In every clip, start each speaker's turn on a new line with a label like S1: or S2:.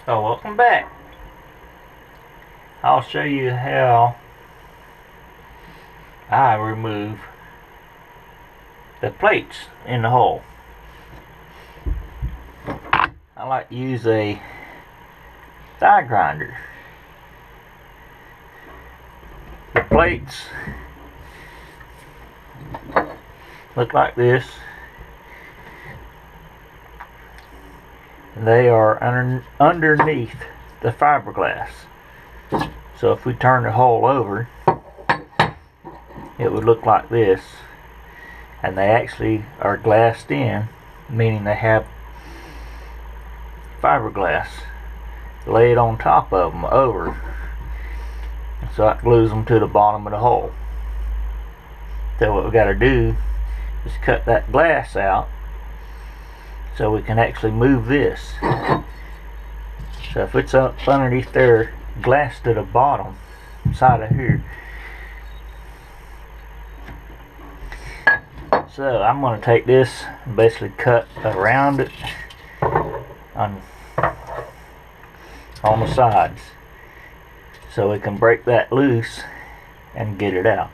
S1: So welcome back. I'll show you how I remove the plates in the hull. I like to use a die grinder. The plates look like this. They are underneath the fiberglass. So if we turn the hull over, it would look like this. And they actually are glassed in, meaning they have fiberglass laid on top of them over. So that glues them to the bottom of the hull. So what we got to do is cut that glass out so we can actually move this. So if it's up underneath there, glass to the bottom side of here. So I'm going to take this and basically cut around it on the sides so we can break that loose and get it out.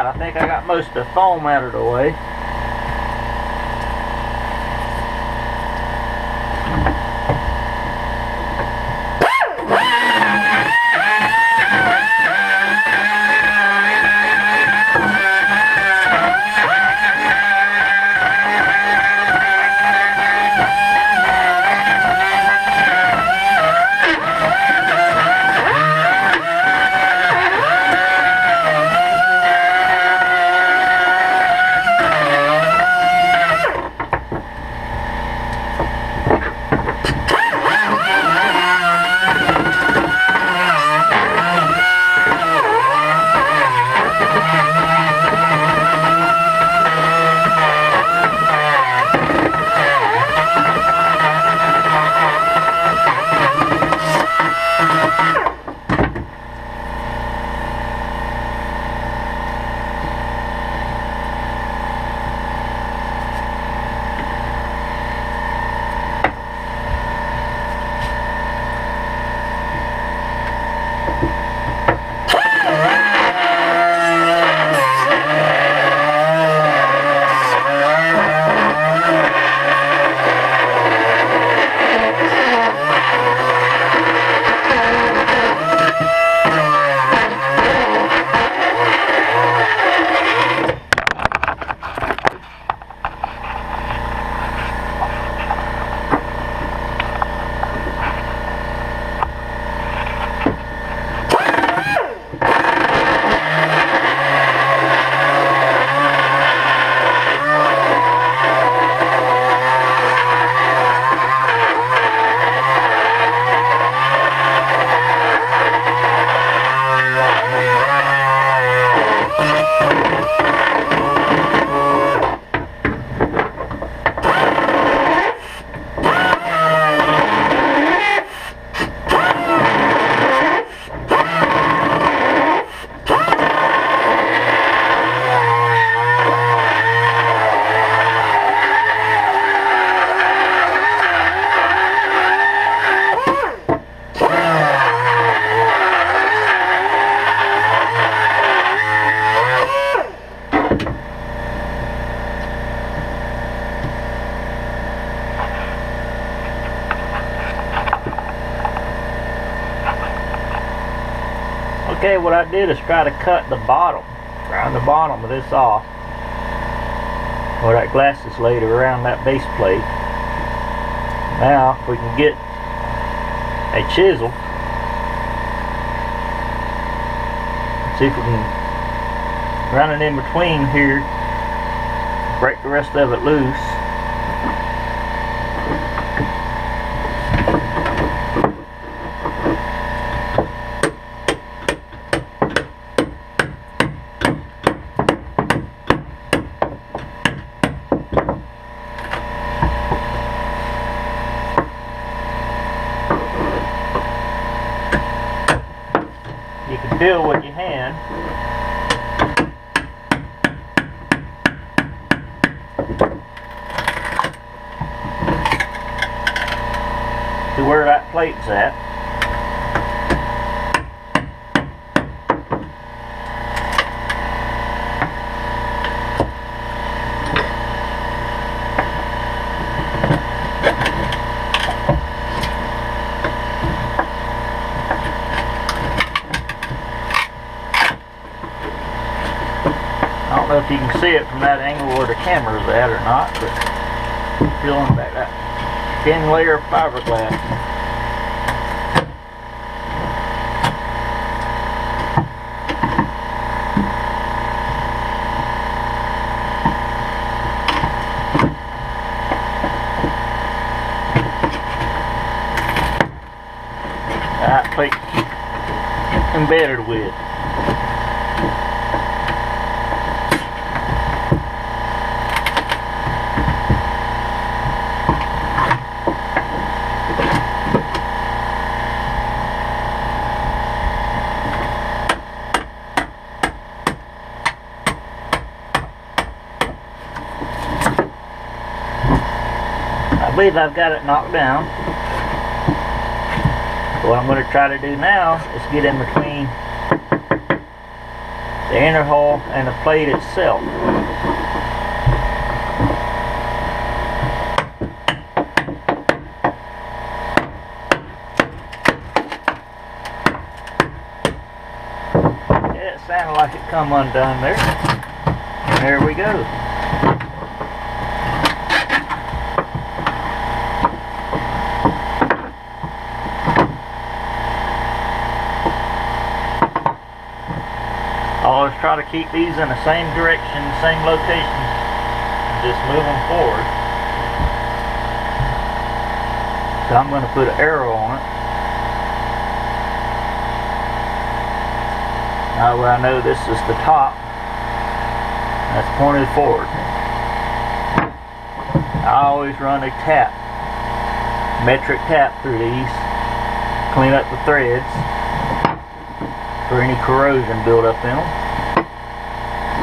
S1: I think I got most of the foam out of the way. Okay, what I did is try to cut the bottom, round the bottom of this off, where that glass is laid around that base plate. Now, if we can get a chisel, see if we can run it in between here, break the rest of it loose. You can feel with your hand to where that plate's at. I don't know if you can see it from that angle where the camera's at or not, but peeling back that thin layer of fiberglass. That plate embedded with. I believe I've got it knocked down. What I'm going to try to do now is get in between the inner hole and the plate itself. Yeah, it sounded like it come undone there. And there we go. I always try to keep these in the same direction, same location, and just move them forward. So I'm going to put an arrow on it. Now I know this is the top, that's pointed forward. I always run a tap, metric tap through these, clean up the threads for any corrosion build up in them.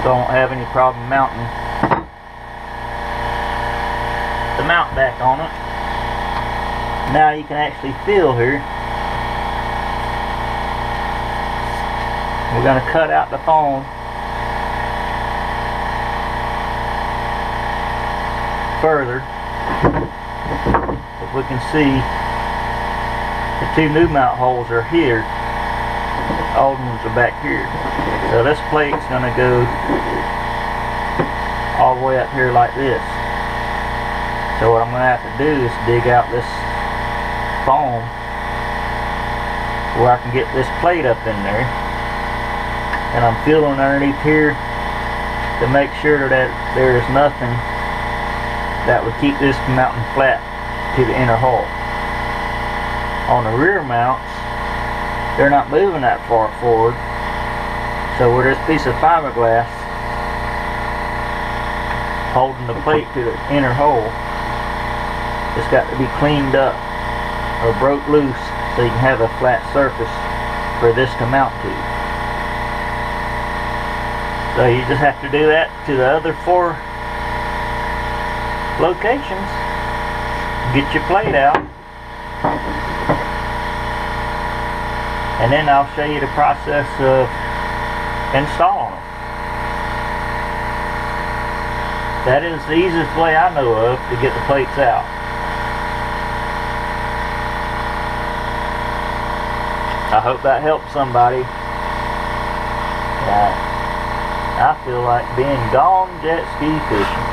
S1: Don't have any problem mounting the mount back on it. Now you can actually feel here. We're going to cut out the foam further. If we can see, the two new mount holes are here. The old ones are back here. So this plate's going to go all the way up here like this. So what I'm going to have to do is dig out this foam where I can get this plate up in there. And I'm feeling underneath here to make sure that there is nothing that would keep this from mounting flat to the inner hole. On the rear mounts, they're not moving that far forward. So with this piece of fiberglass holding the plate to the inner hole, it's got to be cleaned up or broke loose so you can have a flat surface for this to mount to. So you just have to do that to the other 4 locations. Get your plate out, and then I'll show you the process of installing them. That is the easiest way I know of to get the plates out. I hope that helps somebody. feel like being gone jet ski fishing.